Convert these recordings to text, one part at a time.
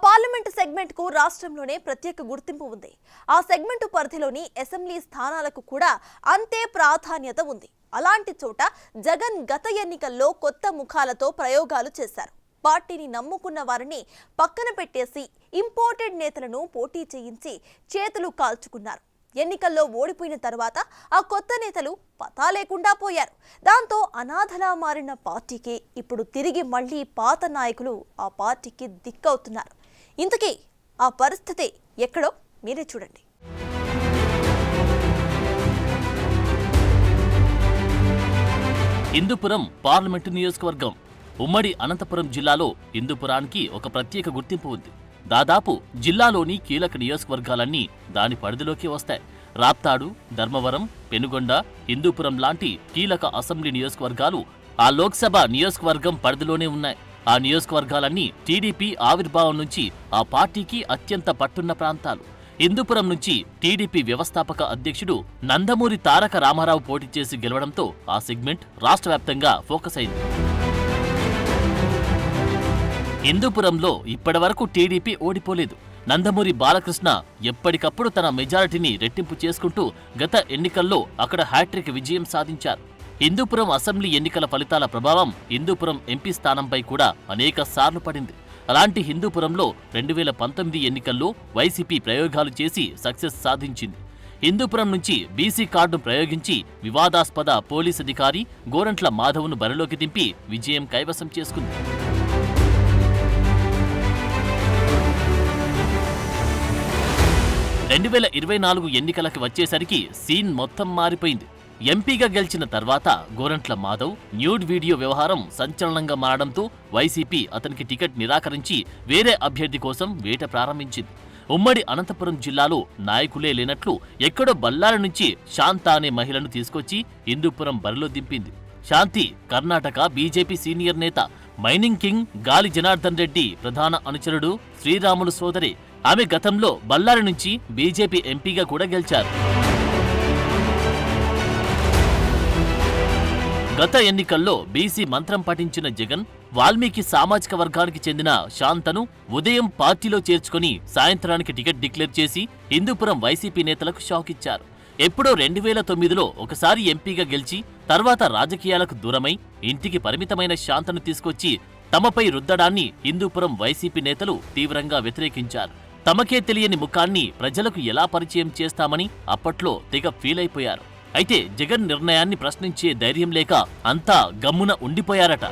Parliament segment కు రాష్ట్రంలోనే ప్రత్యేక గుర్తింపు ఉంది. ఆ సెగ్మెంట్ పరిధిలోని అసెంబ్లీ స్థానాలకు కూడా అంతే ప్రాధాన్యత ఉంది. అలాంటి చోట జగన్ గత ఎన్నికల్లో కొత్త ముఖాలతో ప్రయోగాలు చేశారు. పార్టీని నమ్ముకున్న వారిని పక్కన పెట్టేసి ఇంపోర్టెడ్ నేతలను పోటీ చేయించి చేతులు కాల్చుకున్నారు. ఎన్నికల్లో ఓడిపోయిన తర్వాత ఆ కొత్త నేతలు పతా లేకుండా పోయారు. దాంతో అనాథలా మారిన పార్టీకి ఇప్పుడు తిరిగి మళ్లీ పాత నాయకులు ఆ పార్టీకి దిక్కవుతున్నారు. ఇంతకీ ఆ పరిస్థితి ఎక్కడో మీరే చూడండి. హిందూపురం పార్లమెంటు నియోజకవర్గం ఉమ్మడి అనంతపురం జిల్లాలో హిందూపురానికి ఒక ప్రత్యేక గుర్తింపు ఉంది. దాదాపు జిల్లాలోని కీలక నియోజకవర్గాలన్నీ దాని పరిధిలోకి వస్తాయి. రాప్తాడు, ధర్మవరం, పెనుగొండ, హిందూపురం లాంటి కీలక అసెంబ్లీ నియోజకవర్గాలు ఆ లోక్సభ నియోజకవర్గం పరిధిలోనే ఉన్నాయి. ఆ నియోజకవర్గాలన్నీ టీడీపీ ఆవిర్భావం నుంచి ఆ పార్టీకి అత్యంత పట్టున్న ప్రాంతాలు. హిందూపురం నుంచి టీడీపీ వ్యవస్థాపక అధ్యక్షుడు నందమూరి తారక రామారావు పోటీ చేసి గెలవడంతో ఆ సెగ్మెంట్ రాష్ట్ర వ్యాప్తంగా ఫోకస్ అయింది. హిందూపురంలో ఇప్పటివరకు టీడీపీ ఓడిపోలేదు. నందమూరి బాలకృష్ణ ఎప్పటికప్పుడు తన మెజారిటీని రెట్టింపు చేసుకుంటూ గత ఎన్నికల్లో అక్కడ హ్యాట్రిక్ విజయం సాధించారు. హిందూపురం అసెంబ్లీ ఎన్నికల ఫలితాల ప్రభావం హిందూపురం ఎంపీ స్థానంపై కూడా అనేక సార్లు పడింది. అలాంటి హిందూపురంలో 2019 ఎన్నికల్లో వైసీపీ ప్రయోగాలు చేసి సక్సెస్ సాధించింది. హిందూపురం నుంచి బీసీ కార్డు ప్రయోగించి వివాదాస్పద పోలీస్ అధికారి గోరంట్ల మాధవ్ను బరిలోకి దింపి విజయం కైవసం చేసుకుంది. 2024 ఎన్నికలకి వచ్చేసరికి సీన్ మొత్తం మారిపోయింది. ఎంపీగా గెలిచిన తర్వాత గోరంట్ల మాధవ్ న్యూడ్ వీడియో వ్యవహారం సంచలనంగా మారడంతో వైసీపీ అతనికి టికెట్ నిరాకరించి వేరే అభ్యర్థి కోసం వేట ప్రారంభించింది. ఉమ్మడి అనంతపురం జిల్లాలో నాయకులే లేనట్లు ఎక్కడో బళ్ళారి నుంచి శాంత అనే మహిళను తీసుకొచ్చి హిందూపురం బరిలో దింపింది. శాంతి కర్ణాటక బీజేపీ సీనియర్ నేత మైనింగ్ కింగ్ గాలి జనార్దన్ రెడ్డి ప్రధాన అనుచరుడు శ్రీరాములు సోదరి. ఆమె గతంలో బళ్ళారి నుంచి బీజేపీ ఎంపీగా కూడా గెలిచారు. గత ఎన్నికల్లో బీసీ మంత్రం పఠించిన జగన్ వాల్మీకి సామాజిక వర్గానికి చెందిన శాంతను ఉదయం పార్టీలో చేర్చుకుని సాయంత్రానికి టికెట్ డిక్లేర్ చేసి హిందూపురం వైసీపీ నేతలకు షాక్ ఇచ్చారు. ఎప్పుడో 2009లో ఒకసారి ఎంపీగా గెలిచి తర్వాత రాజకీయాలకు దూరమై ఇంటికి పరిమితమైన శాంతను తీసుకొచ్చి తమపై రుద్దడాన్ని హిందూపురం వైసీపీ నేతలు తీవ్రంగా వ్యతిరేకించారు. తమకే తెలియని ముఖాన్ని ప్రజలకు ఎలా పరిచయం చేస్తామని అప్పట్లో తెగ ఫీల్ అయిపోయారు. అయితే జగన్ నిర్ణయాన్ని ప్రశ్నించే ధైర్యం లేక అంతా గమ్మున ఉండిపోయారట.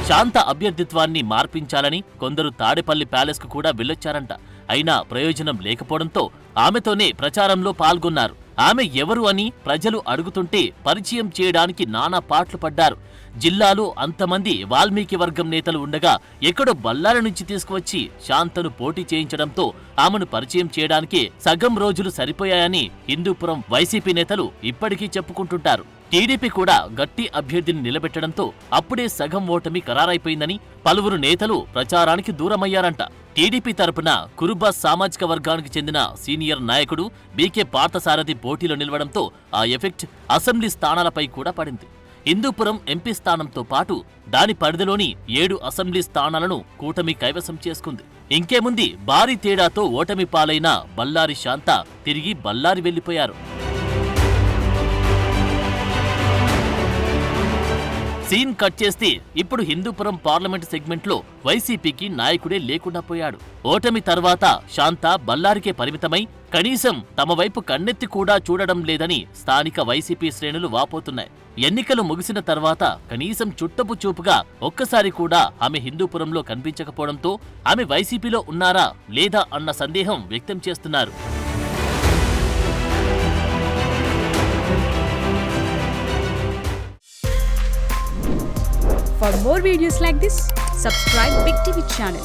శాంత అభ్యర్థిత్వాన్ని మార్పించాలని కొందరు తాడేపల్లి ప్యాలెస్కు కూడా వెళ్ళొచ్చారంట. అయినా ప్రయోజనం లేకపోవడంతో ఆమెతోనే ప్రచారంలో పాల్గొన్నారు. ఆమె ఎవరు అని ప్రజలు అడుగుతుంటే పరిచయం చేయడానికి నానా పాట్లు పడ్డారు. జిల్లాలో అంతమంది వాల్మీకి వర్గం నేతలు ఉండగా ఎక్కడో బళ్ళారి నుంచి తీసుకువచ్చి శాంతను పోటీ చేయించడంతో ఆమెను పరిచయం చేయడానికే సగం రోజులు సరిపోయాయని హిందూపురం వైసీపీ నేతలు ఇప్పటికీ చెప్పుకుంటుంటారు. టీడీపీ కూడా గట్టి అభ్యర్థిని నిలబెట్టడంతో అప్పుడే సగం ఓటమి ఖరారైపోయిందని పలువురు నేతలు ప్రచారానికి దూరమయ్యారంట. టీడీపీ తరపున కురుబ సామాజిక వర్గానికి చెందిన సీనియర్ నాయకుడు బీకే పార్థసారథి పోటీలో నిలవడంతో ఆ ఎఫెక్ట్ అసెంబ్లీ స్థానాలపై కూడా పడింది. హిందూపురం ఎంపీ స్థానంతో పాటు దాని పరిధిలోని 7 అసెంబ్లీ స్థానాలను కూటమి కైవసం చేసుకుంది. ఇంకేముంది, భారీ తేడాతో ఓటమి పాలైన బళ్ళారి శాంత తిరిగి బళ్ళారి వెళ్లిపోయారు. సీన్ కట్ చేస్తే ఇప్పుడు హిందూపురం పార్లమెంట్ సెగ్మెంట్లో వైసీపీకి నాయకుడే లేకుండా పోయాడు. ఓటమి తర్వాత శాంత బళ్ళారికే పరిమితమై కనీసం తమ వైపు కన్నెత్తి కూడా చూడడం లేదని స్థానిక వైసీపీ శ్రేణులు వాపోతున్నాయి. ఎన్నికలు ముగిసిన తర్వాత కనీసం చుట్టపు చూపుగా ఒక్కసారి కూడా ఆమె హిందూపురంలో కనిపించకపోవడంతో ఆమె వైసీపీలో ఉన్నారా లేదా అన్న సందేహం వ్యక్తం చేస్తున్నారు. For more videos like this, subscribe Big TV channel.